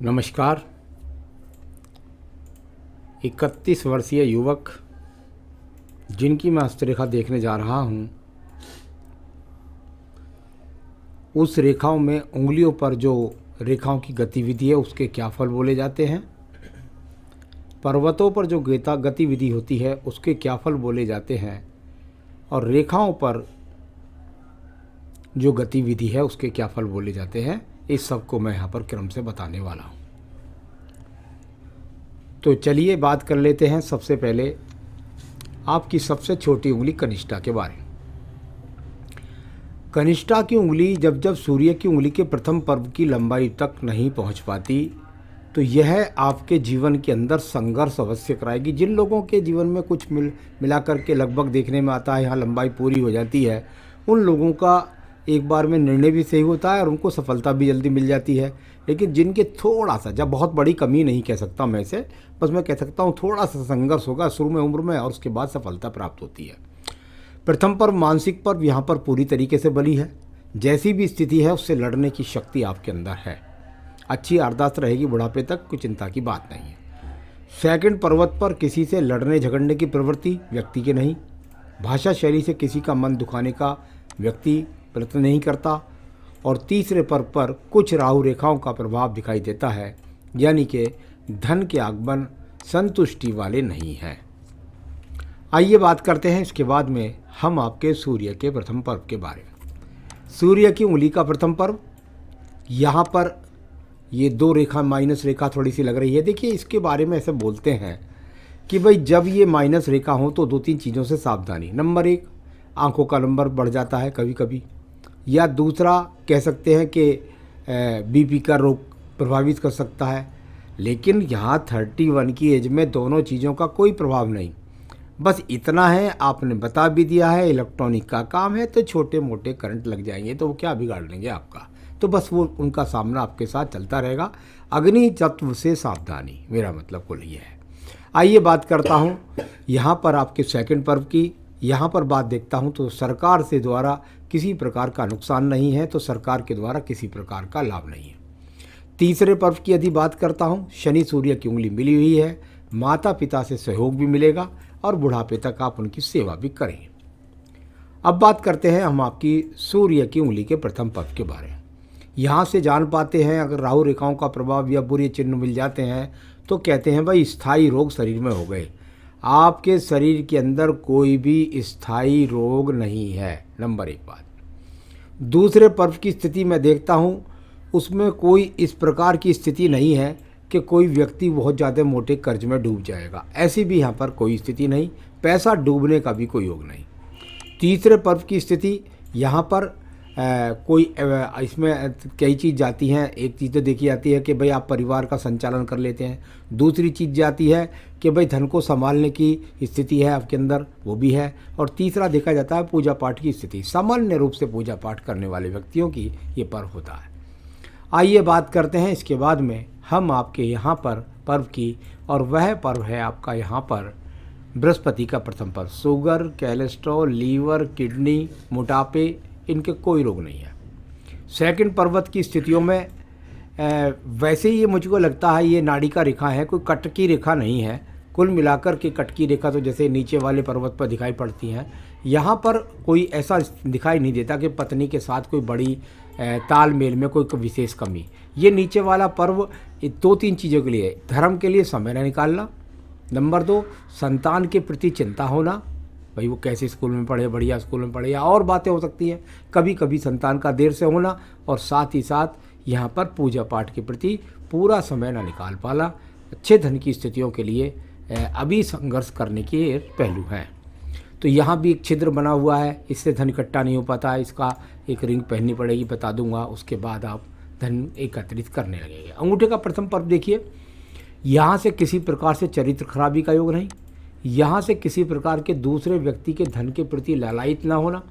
नमस्कार। 31 वर्षीय युवक जिनकी मैं हस्तरेखा देखने जा रहा हूँ, उस रेखाओं में उंगलियों पर जो रेखाओं की गतिविधि है उसके क्या फल बोले जाते हैं, पर्वतों पर जो गतिविधि होती है उसके क्या फल बोले जाते हैं, और रेखाओं पर जो गतिविधि है उसके क्या फल बोले जाते हैं, इस सब को मैं यहाँ पर क्रम से बताने वाला हूँ। तो चलिए बात कर लेते हैं सबसे पहले आपकी सबसे छोटी उंगली कनिष्ठा के बारे में। कनिष्ठा की उंगली जब जब सूर्य की उंगली के प्रथम पर्व की लंबाई तक नहीं पहुंच पाती तो यह आपके जीवन के अंदर संघर्ष अवश्य कराएगी। जिन लोगों के जीवन में कुछ मिला करके लगभग देखने में आता है यहाँ लंबाई पूरी हो जाती है, उन लोगों का एक बार में निर्णय भी सही होता है और उनको सफलता भी जल्दी मिल जाती है। लेकिन जिनके थोड़ा सा, जब बहुत बड़ी कमी नहीं कह सकता मैं इसे, बस मैं कह सकता हूँ थोड़ा सा संघर्ष होगा शुरू में उम्र में और उसके बाद सफलता प्राप्त होती है। प्रथम पर्व मानसिक पर्व यहाँ पर पूरी तरीके से बली है। जैसी भी स्थिति है उससे लड़ने की शक्ति आपके अंदर है। अच्छी याददाश्त रहेगी बुढ़ापे तक, कोई चिंता की बात नहीं है। सेकंड पर्वत पर किसी से लड़ने झगड़ने की प्रवृत्ति व्यक्ति के नहीं। भाषा शैली से किसी का मन दुखाने का व्यक्ति प्रयत्न नहीं करता। और तीसरे पर्व पर कुछ राहु रेखाओं का प्रभाव दिखाई देता है, यानी कि धन के आगमन संतुष्टि वाले नहीं हैं। आइए बात करते हैं इसके बाद में हम आपके सूर्य के प्रथम पर्व के बारे में। सूर्य की उंगली का प्रथम पर्व, यहाँ पर ये दो रेखा माइनस रेखा थोड़ी सी लग रही है। देखिए इसके बारे में ऐसे बोलते हैं कि भाई जब ये माइनस रेखा हो तो दो तीन चीज़ों से सावधानी। नंबर एक, आंखों का नंबर बढ़ जाता है कभी कभी, या दूसरा कह सकते हैं कि बीपी का रोग प्रभावित कर सकता है। लेकिन यहाँ 31 की एज में दोनों चीज़ों का कोई प्रभाव नहीं। बस इतना है, आपने बता भी दिया है इलेक्ट्रॉनिक का काम है तो छोटे मोटे करंट लग जाएंगे तो वो क्या बिगाड़ लेंगे आपका, तो बस वो उनका सामना आपके साथ चलता रहेगा। अग्नि तत्व से सावधानी, मेरा मतलब कुल ये है। आइए बात करता हूँ यहाँ पर आपके सेकंड पर्व की। यहाँ पर बात देखता हूँ तो सरकार से द्वारा किसी प्रकार का नुकसान नहीं है, तो सरकार के द्वारा किसी प्रकार का लाभ नहीं है। तीसरे पर्व की यदि बात करता हूँ, शनि सूर्य की उंगली मिली हुई है, माता पिता से सहयोग भी मिलेगा और बुढ़ापे तक आप उनकी सेवा भी करेंगे। अब बात करते हैं हम आपकी सूर्य की उंगली के प्रथम पर्व के बारे में। यहाँ से जान पाते हैं अगर राहु रेखाओं का प्रभाव या बुरे चिन्ह मिल जाते हैं तो कहते हैं भाई स्थायी रोग शरीर में हो गए। आपके शरीर के अंदर कोई भी स्थायी रोग नहीं है, नंबर एक बात। दूसरे पर्व की स्थिति मैं देखता हूँ उसमें कोई इस प्रकार की स्थिति नहीं है कि कोई व्यक्ति बहुत ज़्यादा मोटे कर्ज में डूब जाएगा, ऐसी भी यहाँ पर कोई स्थिति नहीं। पैसा डूबने का भी कोई योग नहीं। तीसरे पर्व की स्थिति यहाँ पर इसमें कई चीज़ जाती हैं। एक चीज़ तो देखी जाती है कि भाई आप परिवार का संचालन कर लेते हैं। दूसरी चीज़ जाती है कि भाई धन को संभालने की स्थिति है आपके अंदर, वो भी है। और तीसरा देखा जाता है पूजा पाठ की स्थिति। सामान्य रूप से पूजा पाठ करने वाले व्यक्तियों की ये पर्व होता है। आइए बात करते हैं इसके बाद में हम आपके यहाँ पर पर्व की, और वह पर्व है आपका यहाँ पर बृहस्पति का प्रथम पर्व। शुगर, कोलेस्ट्रॉल, लीवर, किडनी, मोटापे, इनके कोई रोग नहीं है। सेकंड पर्वत की स्थितियों में वैसे ही ये मुझको लगता है ये नाड़ी का रेखा है, कोई कट की रेखा नहीं है। कुल मिलाकर के कट की रेखा तो जैसे नीचे वाले पर्वत पर दिखाई पड़ती हैं, यहाँ पर कोई ऐसा दिखाई नहीं देता कि पत्नी के साथ कोई बड़ी तालमेल में कोई विशेष कमी। ये नीचे वाला पर्व दो तीन चीज़ों के लिए, धर्म के लिए समय न निकालना, नंबर दो संतान के प्रति चिंता होना, भाई वो कैसे स्कूल में पढ़े, बढ़िया स्कूल में पढ़े, या और बातें हो सकती हैं, कभी कभी संतान का देर से होना, और साथ ही साथ यहाँ पर पूजा पाठ के प्रति पूरा समय ना निकाल पाना। अच्छे धन की स्थितियों के लिए अभी संघर्ष करने के पहलू हैं। तो यहाँ भी एक छिद्र बना हुआ है, इससे धन इकट्ठा नहीं हो पाता है। इसका एक रिंग पहननी पड़ेगी, बता दूंगा, उसके बाद आप धन एकत्रित करने लगेंगे। अंगूठे का प्रथम पर्व देखिए, यहाँ से किसी प्रकार से चरित्र खराबी का योग नहीं। यहाँ से किसी प्रकार के दूसरे व्यक्ति के धन के प्रति लालायित ना होना,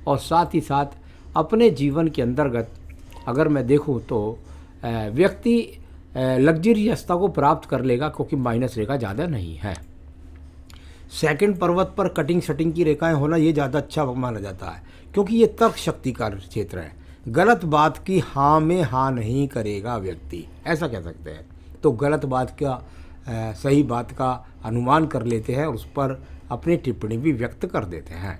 और साथ ही साथ अपने जीवन के अंतर्गत अगर मैं देखूँ तो व्यक्ति लग्जरियसता को प्राप्त कर लेगा, क्योंकि माइनस रेखा ज़्यादा नहीं है। सेकंड पर्वत पर कटिंग शटिंग की रेखाएं होना ये ज़्यादा अच्छा माना जाता है, क्योंकि ये तर्क शक्ति का क्षेत्र है। गलत बात की हाँ में हाँ नहीं करेगा व्यक्ति, ऐसा कह सकते हैं। तो गलत बात का सही बात का अनुमान कर लेते हैं और उस पर अपनी टिप्पणी भी व्यक्त कर देते हैं।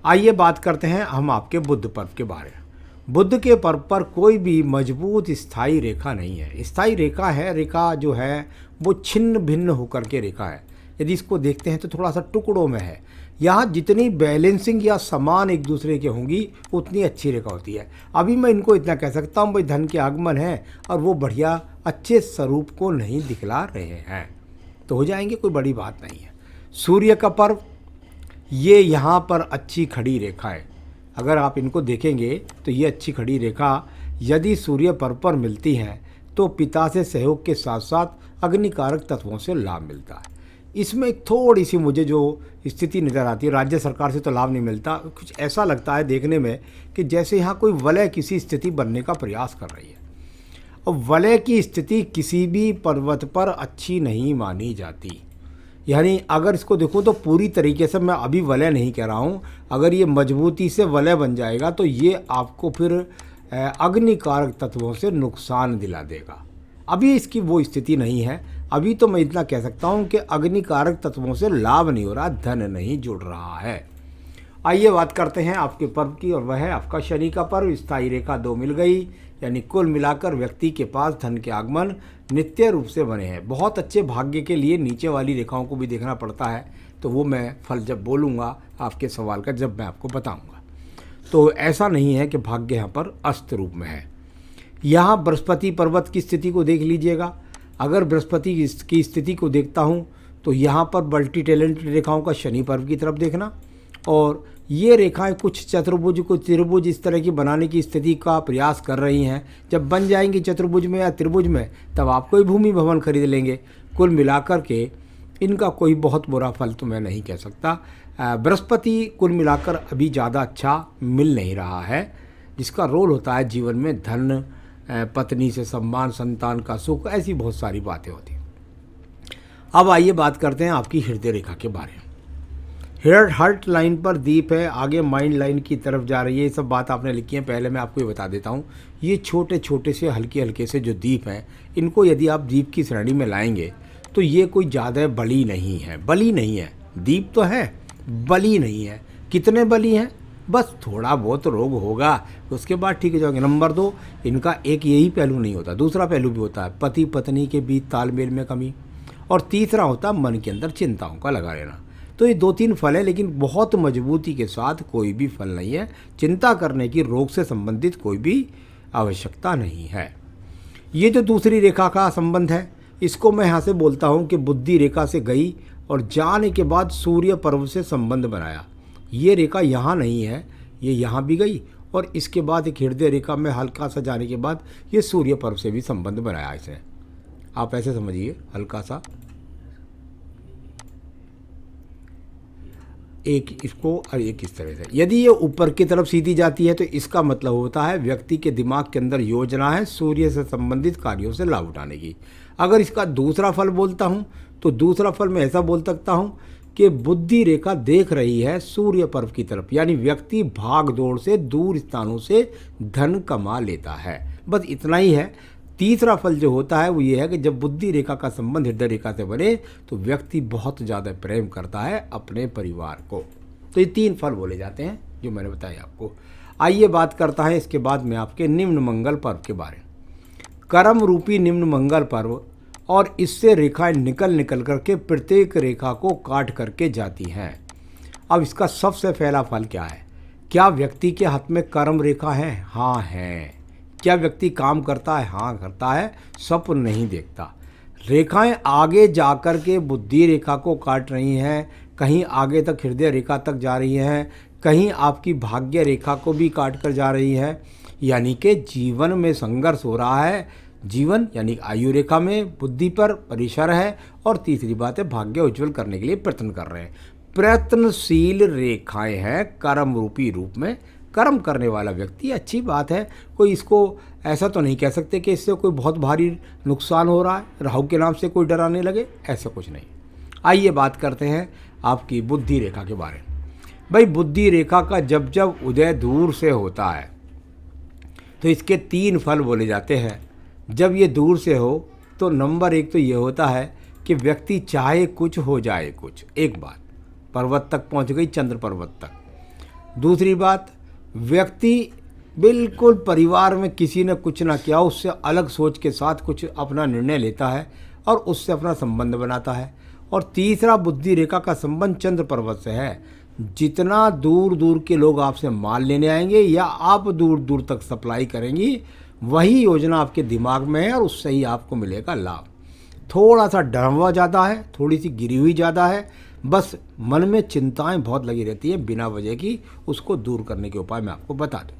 आइए बात करते हैं हम आपके बुध पर्व के बारे में। बुध के पर्व पर कोई भी मजबूत स्थायी रेखा नहीं है। स्थायी रेखा है, रेखा जो है वो छिन्न भिन्न होकर के रेखा है। यदि इसको देखते हैं तो थोड़ा सा टुकड़ों में है। यहाँ जितनी बैलेंसिंग या समान एक दूसरे के होंगी उतनी अच्छी रेखा होती है। अभी मैं इनको इतना कह सकता हूँ भाई धन के आगमन है और वो बढ़िया अच्छे स्वरूप को नहीं दिखला रहे हैं, तो हो जाएंगे, कोई बड़ी बात नहीं है। सूर्य का पर्व, ये यहाँ पर अच्छी खड़ी रेखा है। अगर आप इनको देखेंगे तो ये अच्छी खड़ी रेखा यदि सूर्य पर्व पर मिलती है तो पिता से सहयोग के साथ साथ अग्निकारक तत्वों से लाभ मिलता है। इसमें एक थोड़ी सी मुझे जो स्थिति नज़र आती है, राज्य सरकार से तो लाभ नहीं मिलता, कुछ ऐसा लगता है देखने में कि जैसे यहाँ कोई वलय किसी स्थिति बनने का प्रयास कर रही है। और वलय की स्थिति किसी भी पर्वत पर अच्छी नहीं मानी जाती। यानी अगर इसको देखो तो पूरी तरीके से, मैं अभी वलय नहीं कह रहा हूँ, अगर ये मजबूती से वलय बन जाएगा तो ये आपको फिर अग्निकारक तत्वों से नुकसान दिला देगा। अभी इसकी वो स्थिति नहीं है। अभी तो मैं इतना कह सकता हूँ कि अग्निकारक तत्वों से लाभ नहीं हो रहा, धन नहीं जुड़ रहा है। आइए बात करते हैं आपके पर्व की, और वह है आपका शनि का पर्व। स्थायी रेखा 2 मिल गई, यानी कुल मिलाकर व्यक्ति के पास धन के आगमन नित्य रूप से बने हैं। बहुत अच्छे भाग्य के लिए नीचे वाली रेखाओं को भी देखना पड़ता है, तो वो मैं फल जब बोलूँगा आपके सवाल का, जब मैं आपको बताऊँगा। तो ऐसा नहीं है कि भाग्य यहाँ पर अस्त रूप में है। यहाँ बृहस्पति पर्वत की स्थिति को देख लीजिएगा। अगर बृहस्पति की स्थिति को देखता हूँ तो यहाँ पर मल्टी टैलेंटेड रेखाओं का शनि पर्व की तरफ देखना, और ये रेखाएं कुछ चतुर्भुज कुछ त्रिभुज इस तरह की बनाने की स्थिति का प्रयास कर रही हैं। जब बन जाएंगी चतुर्भुज में या त्रिभुज में तब आप कोई भूमि भवन खरीद लेंगे। कुल मिलाकर के इनका कोई बहुत बुरा फल तो मैं नहीं कह सकता। बृहस्पति कुल मिलाकर अभी ज़्यादा अच्छा मिल नहीं रहा है, जिसका रोल होता है जीवन में धन, पत्नी से सम्मान, संतान का सुख, ऐसी बहुत सारी बातें होती हैं। अब आइए बात करते हैं आपकी हृदय रेखा के बारे में। हार्ट लाइन पर दीप है, आगे माइंड लाइन की तरफ जा रही है। ये सब बात आपने लिखी है, पहले मैं आपको ये बता देता हूँ। ये छोटे छोटे से हल्के हल्के से जो दीप हैं, इनको यदि आप दीप की श्रेणी में लाएंगे तो ये कोई ज़्यादा बली नहीं है। बली नहीं है, दीप तो है, बली नहीं है। कितने बली हैं? बस थोड़ा बहुत रोग होगा, उसके बाद ठीक हो जाएंगे। नंबर 2, इनका एक यही पहलू नहीं होता, दूसरा पहलू भी होता है, पति पत्नी के बीच तालमेल में कमी, और तीसरा होता है मन के अंदर चिंताओं का लगा रहना। तो ये 2-3 फल है, लेकिन बहुत मजबूती के साथ कोई भी फल नहीं है। चिंता करने की, रोग से संबंधित कोई भी आवश्यकता नहीं है। ये जो दूसरी रेखा का संबंध है, इसको मैं यहाँ से बोलता हूँ कि बुद्धि रेखा से गई और जाने के बाद सूर्य पर्व से संबंध बनाया। ये रेखा यहाँ नहीं है, ये यहाँ भी गई, और इसके बाद एक हृदय रेखा में हल्का सा जाने के बाद ये सूर्य पर्व से भी संबंध बनाया। इसे आप ऐसे समझिए, हल्का सा एक इसको और एक इस तरह से। यदि ये ऊपर की तरफ सीधी जाती है तो इसका मतलब होता है व्यक्ति के दिमाग के अंदर योजना है सूर्य से संबंधित कार्यों से लाभ उठाने की। अगर इसका दूसरा फल बोलता हूँ तो दूसरा फल मैं ऐसा बोल सकता हूँ कि बुद्धि रेखा देख रही है सूर्य पर्व की तरफ, यानी व्यक्ति भाग दौड़ से दूर स्थानों से धन कमा लेता है। बस इतना ही है। तीसरा फल जो होता है वो ये है कि जब बुद्धि रेखा का संबंध हृदय रेखा से बने तो व्यक्ति बहुत ज़्यादा प्रेम करता है अपने परिवार को। तो ये 3 फल बोले जाते हैं जो मैंने बताया आपको। आइए बात करता है इसके बाद में आपके निम्न मंगल पर्व के बारे में। कर्म रूपी निम्न मंगल पर्व, और इससे रेखाएं निकल करके प्रत्येक रेखा को काट करके जाती हैं। अब इसका सबसे पहला फल क्या है? क्या व्यक्ति के हाथ में कर्म रेखा है? हाँ है। क्या व्यक्ति काम करता है? हाँ करता है, स्वप्न नहीं देखता। रेखाएं आगे जाकर के बुद्धि रेखा को काट रही हैं, कहीं आगे तक हृदय रेखा तक जा रही हैं, कहीं आपकी भाग्य रेखा को भी काट कर जा रही है। यानी कि जीवन में संघर्ष हो रहा है। जीवन यानी आयु रेखा में बुद्धि पर परिसर है, और तीसरी बात है भाग्य उज्जवल करने के लिए प्रयत्न कर रहे हैं। प्रयत्नशील रेखाएं हैं कर्म रूपी रूप में। कर्म करने वाला व्यक्ति, अच्छी बात है, कोई इसको ऐसा तो नहीं कह सकते कि इससे कोई बहुत भारी नुकसान हो रहा है, राहु के नाम से कोई डराने लगे, ऐसा कुछ नहीं। आइए बात करते हैं आपकी बुद्धि रेखा के बारे में। भाई बुद्धि रेखा का जब जब उदय दूर से होता है तो इसके 3 फल बोले जाते हैं। जब ये दूर से हो तो नंबर 1 तो ये होता है कि व्यक्ति चाहे कुछ हो जाए कुछ। एक बात, पर्वत तक पहुंच गई, चंद्र पर्वत तक। दूसरी बात, व्यक्ति बिल्कुल परिवार में किसी ने कुछ ना किया, उससे अलग सोच के साथ कुछ अपना निर्णय लेता है और उससे अपना संबंध बनाता है। और तीसरा, बुद्धि रेखा का संबंध चंद्र पर्वत से है। जितना दूर दूर के लोग आपसे माल लेने आएंगे या आप दूर दूर तक सप्लाई करेंगी, वही योजना आपके दिमाग में है और उससे ही आपको मिलेगा लाभ। थोड़ा सा डरा हुआ ज़्यादा है, थोड़ी सी गिरी हुई ज़्यादा है, बस मन में चिंताएं बहुत लगी रहती हैं बिना वजह की। उसको दूर करने के उपाय मैं आपको बता दूंगा।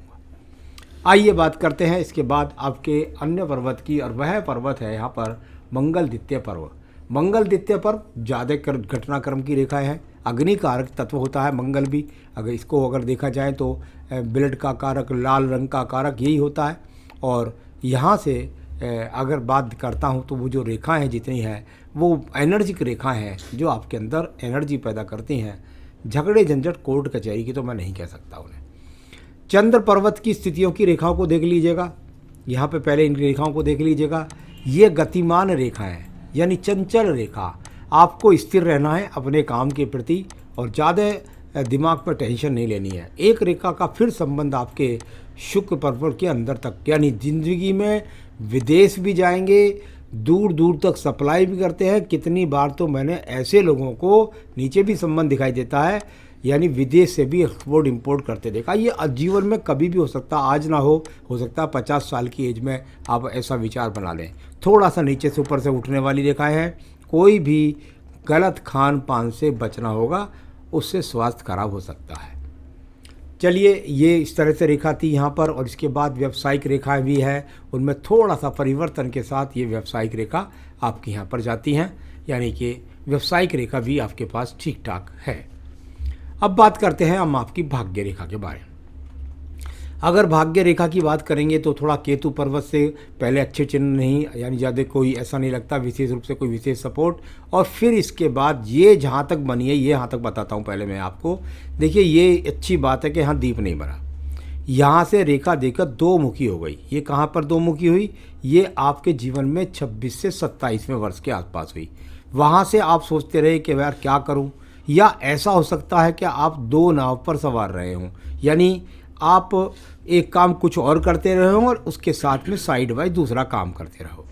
आइए बात करते हैं इसके बाद आपके अन्य पर्वत की, और वह पर्वत है यहाँ पर मंगल द्वितीय पर्व। मंगल द्वितीय पर्व ज़्यादा घटनाक्रम की रेखा है। अग्नि कारक तत्व होता है मंगल भी। अगर देखा जाए तो ब्लड का कारक, लाल रंग का कारक यही होता है। और यहाँ से अगर बात करता हूँ तो वो जो रेखाएं हैं जितनी हैं वो एनर्जिक रेखाएं हैं जो आपके अंदर एनर्जी पैदा करती हैं। झगड़े झंझट कोर्ट कचहरी की तो मैं नहीं कह सकता उन्हें। चंद्र पर्वत की स्थितियों की रेखाओं को देख लीजिएगा। यहाँ पे पहले इन रेखाओं को देख लीजिएगा। ये गतिमान रेखा है, यानी चंचल रेखा। आपको स्थिर रहना है अपने काम के प्रति और ज़्यादा दिमाग पर टेंशन नहीं लेनी है। एक रेखा का फिर संबंध आपके शुक्र पर्वत के अंदर तक, यानी ज़िंदगी में विदेश भी जाएंगे, दूर दूर तक सप्लाई भी करते हैं। कितनी बार तो मैंने ऐसे लोगों को, नीचे भी संबंध दिखाई देता है, यानी विदेश से भी एक्सपोर्ट इंपोर्ट करते देखा। ये जीवन में कभी भी हो सकता, आज ना हो सकता है 50 साल की एज में आप ऐसा विचार बना लें। थोड़ा सा नीचे से ऊपर से उठने वाली रेखाएं हैं। कोई भी गलत खान पान से बचना होगा, उससे स्वास्थ्य खराब हो सकता है। चलिए, ये इस तरह से रेखा थी यहाँ पर। और इसके बाद व्यावसायिक रेखाएं भी है, उनमें थोड़ा सा परिवर्तन के साथ ये व्यावसायिक रेखा आपके यहाँ पर जाती हैं, यानी कि व्यावसायिक रेखा भी आपके पास ठीक ठाक है। अब बात करते हैं हम आपकी भाग्य रेखा के बारे में। अगर भाग्य रेखा की बात करेंगे तो थोड़ा केतु पर्वत से पहले अच्छे चिन्ह नहीं, यानी ज़्यादा कोई ऐसा नहीं लगता विशेष रूप से कोई विशेष सपोर्ट। और फिर इसके बाद ये जहाँ तक बनी है, ये यहाँ तक बताता हूँ पहले मैं आपको। देखिए, ये अच्छी बात है कि यहाँ दीप नहीं बना। यहाँ से रेखा देकर 2 मुखी हो गई। ये कहाँ पर 2 मुखी हुई? ये आपके जीवन में 26 से 27वें वर्ष के आसपास हुई। वहाँ से आप सोचते रहे कि यार क्या करूँ, या ऐसा हो सकता है कि आप 2 नाव पर सवार रहे हों, यानी आप एक काम कुछ और करते रहे हो और उसके साथ में साइड बाय दूसरा काम करते रहो।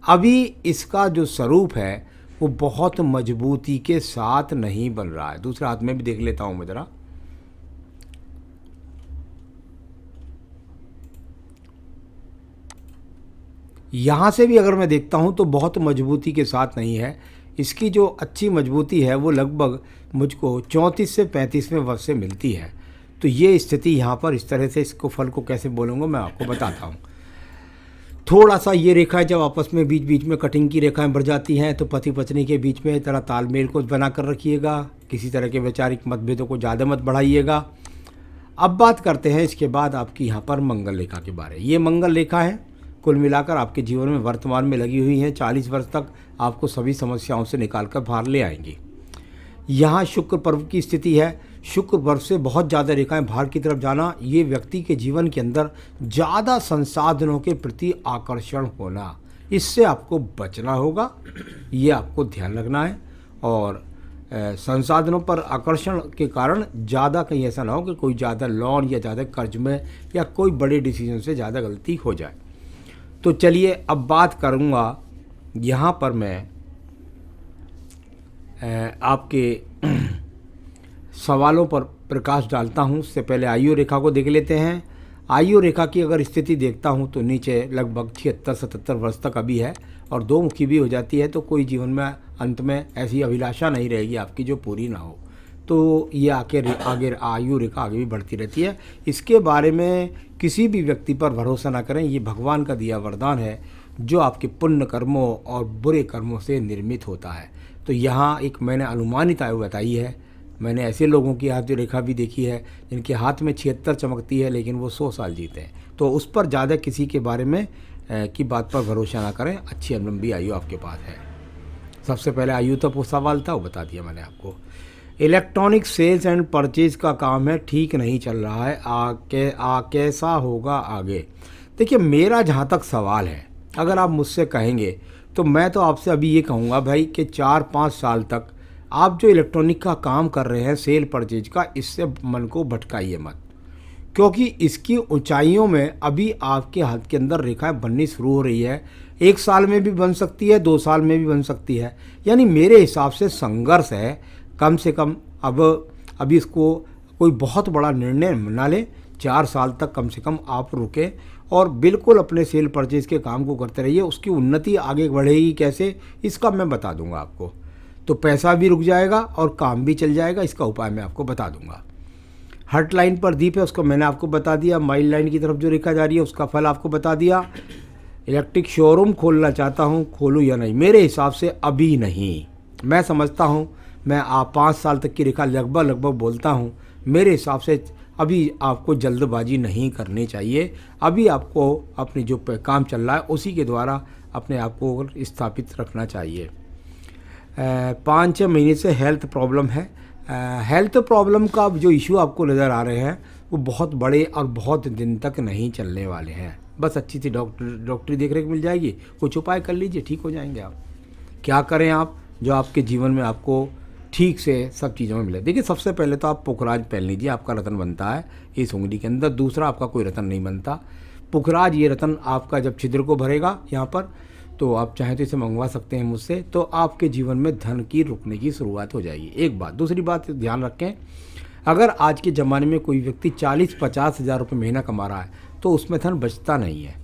अभी इसका जो स्वरूप है वो बहुत मजबूती के साथ नहीं बन रहा है। दूसरे हाथ में भी देख लेता हूँ मैं ज़रा। यहाँ से भी अगर मैं देखता हूँ तो बहुत मजबूती के साथ नहीं है। इसकी जो अच्छी मजबूती है वो लगभग मुझको 34 से 35वें वर्ष से मिलती है। तो ये स्थिति यहाँ पर इस तरह से, इसको फल को कैसे बोलूँगा मैं आपको बताता हूँ। थोड़ा सा ये रेखाएं जब आपस में बीच बीच में कटिंग की रेखाएं बढ़ जाती हैं तो पति पत्नी के बीच में तरह तालमेल को बना कर रखिएगा। किसी तरह के वैचारिक मतभेदों को ज़्यादा मत बढ़ाइएगा। अब बात करते हैं इसके बाद आपकी यहाँ पर मंगल रेखा के बारे में। ये मंगल रेखा है, कुल मिलाकर आपके जीवन में वर्तमान में लगी हुई हैं। 40 वर्ष तक आपको सभी समस्याओं से निकाल कर बाहर ले आएंगी। यहाँ शुक्र पर्व की स्थिति है। शुक्र पर्व से बहुत ज़्यादा रेखाएं बाहर की तरफ जाना, ये व्यक्ति के जीवन के अंदर ज़्यादा संसाधनों के प्रति आकर्षण होना, इससे आपको बचना होगा, ये आपको ध्यान रखना है। और संसाधनों पर आकर्षण के कारण ज़्यादा कहीं ऐसा ना हो कि कोई ज़्यादा लोन या ज़्यादा कर्ज में या कोई बड़े डिसीजन से ज़्यादा गलती हो जाए। तो चलिए अब बात करूँगा यहाँ पर मैं आपके सवालों पर प्रकाश डालता हूँ। उससे पहले आयु रेखा को देख लेते हैं। आयु रेखा की अगर स्थिति देखता हूँ तो नीचे लगभग 76-77 वर्ष तक अभी है और 2 मुखी भी हो जाती है। तो कोई जीवन में अंत में ऐसी अभिलाषा नहीं रहेगी आपकी जो पूरी ना हो। तो ये आगे आयु रेखा आगे भी बढ़ती रहती है। इसके बारे में किसी भी व्यक्ति पर भरोसा ना करें, ये भगवान का दिया वरदान है जो आपके पुण्य कर्मों और बुरे कर्मों से निर्मित होता है। तो यहाँ एक मैंने अनुमानित आयु बताई है। मैंने ऐसे लोगों की आयु रेखा भी देखी है जिनके हाथ में 76 चमकती है लेकिन वो 100 साल जीते हैं। तो उस पर ज़्यादा किसी के बारे में की बात पर भरोसा ना करें। अच्छी लंबी आयु आपके पास है। सबसे पहले आयु तो सवाल था, वो बता दिया मैंने आपको। इलेक्ट्रॉनिक सेल्स एंड परचेज का काम है, ठीक नहीं चल रहा है। कैसा होगा आगे? देखिए, मेरा जहाँ तक सवाल है, अगर आप मुझसे कहेंगे तो मैं तो आपसे अभी ये कहूँगा भाई कि 4-5 साल तक आप जो इलेक्ट्रॉनिक का काम कर रहे हैं सेल परचेज का, इससे मन को भटकाइए मत, क्योंकि इसकी ऊंचाइयों में अभी आपके हाथ के अंदर रेखाएं बननी शुरू हो रही है। 1 साल में भी बन सकती है, 2 साल में भी बन सकती है। यानी मेरे हिसाब से संघर्ष है, कम से कम अभी इसको कोई बहुत बड़ा निर्णय ना ले। 4 साल तक कम से कम आप रुके और बिल्कुल अपने सेल परचेज के काम को करते रहिए। उसकी उन्नति आगे बढ़ेगी कैसे, इसका मैं बता दूंगा आपको। तो पैसा भी रुक जाएगा और काम भी चल जाएगा, इसका उपाय मैं आपको बता दूंगा। हर्ट लाइन पर दीप है, उसको मैंने आपको बता दिया। माइल लाइन की तरफ जो रेखा जा रही है उसका फल आपको बता दिया। इलेक्ट्रिक शोरूम खोलना चाहता हूँ, खोलूँ या नहीं? मेरे हिसाब से अभी नहीं। मैं समझता हूँ, मैं 5 साल तक की रेखा लगभग बोलता हूँ। मेरे हिसाब से अभी आपको जल्दबाजी नहीं करनी चाहिए। अभी आपको अपने जो काम चल रहा है उसी के द्वारा अपने आप को स्थापित रखना चाहिए। 5-6 महीने से हेल्थ प्रॉब्लम है। हेल्थ प्रॉब्लम का जो इशू आपको नज़र आ रहे हैं वो बहुत बड़े और बहुत दिन तक नहीं चलने वाले हैं। बस अच्छी सी डॉक्टरी देख रेख मिल जाएगी, कुछ उपाय कर लीजिए, ठीक हो जाएंगे आप। क्या करें आप जो आपके जीवन में आपको ठीक से सब चीज़ों में मिले? देखिए, सबसे पहले तो आप पुखराज पहन लीजिए, आपका रतन बनता है इस उंगली के अंदर। दूसरा, आपका कोई रतन नहीं बनता। पुखराज, ये रतन आपका जब छिद्र को भरेगा यहाँ पर, तो आप चाहें तो इसे मंगवा सकते हैं मुझसे, तो आपके जीवन में धन की रुकने की शुरुआत हो जाएगी। एक बात। दूसरी बात ध्यान रखें, अगर आज के ज़माने में कोई व्यक्ति 40-50 हज़ार रुपये महीना कमा रहा है तो उसमें धन बचता नहीं है।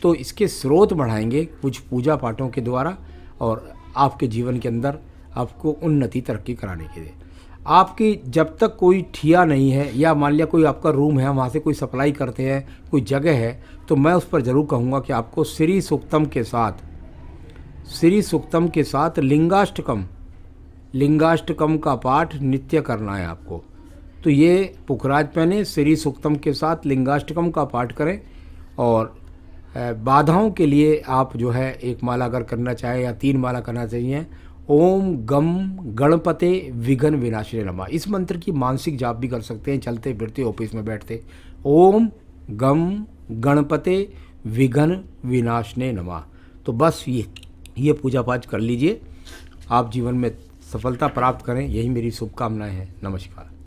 तो इसके स्रोत बढ़ाएंगे कुछ पूजा पाठों के द्वारा और आपके जीवन के अंदर आपको उन्नति तरक्की कराने के लिए। आपकी जब तक कोई ठिया नहीं है, या मान लिया कोई आपका रूम है, वहाँ से कोई सप्लाई करते हैं, कोई जगह है, तो मैं उस पर ज़रूर कहूँगा कि आपको श्री सूक्तम के साथ लिंगाष्टकम का पाठ नित्य करना है आपको। तो ये पुखराज पहने, श्री सूक्तम के साथ लिंगाष्टकम का पाठ करें। और बाधाओं के लिए आप जो है 1 माला अगर करना चाहे या 3 माला करना चाहिए। ओम गम गणपते विघ्न विनाशिने नमः, इस मंत्र की मानसिक जाप भी कर सकते हैं, चलते फिरते ऑफिस में बैठते। ओम गम गणपते विघ्न विनाशिने नमः। तो बस ये पूजा पाठ कर लीजिए, आप जीवन में सफलता प्राप्त करें, यही मेरी शुभकामनाएं हैं। नमस्कार।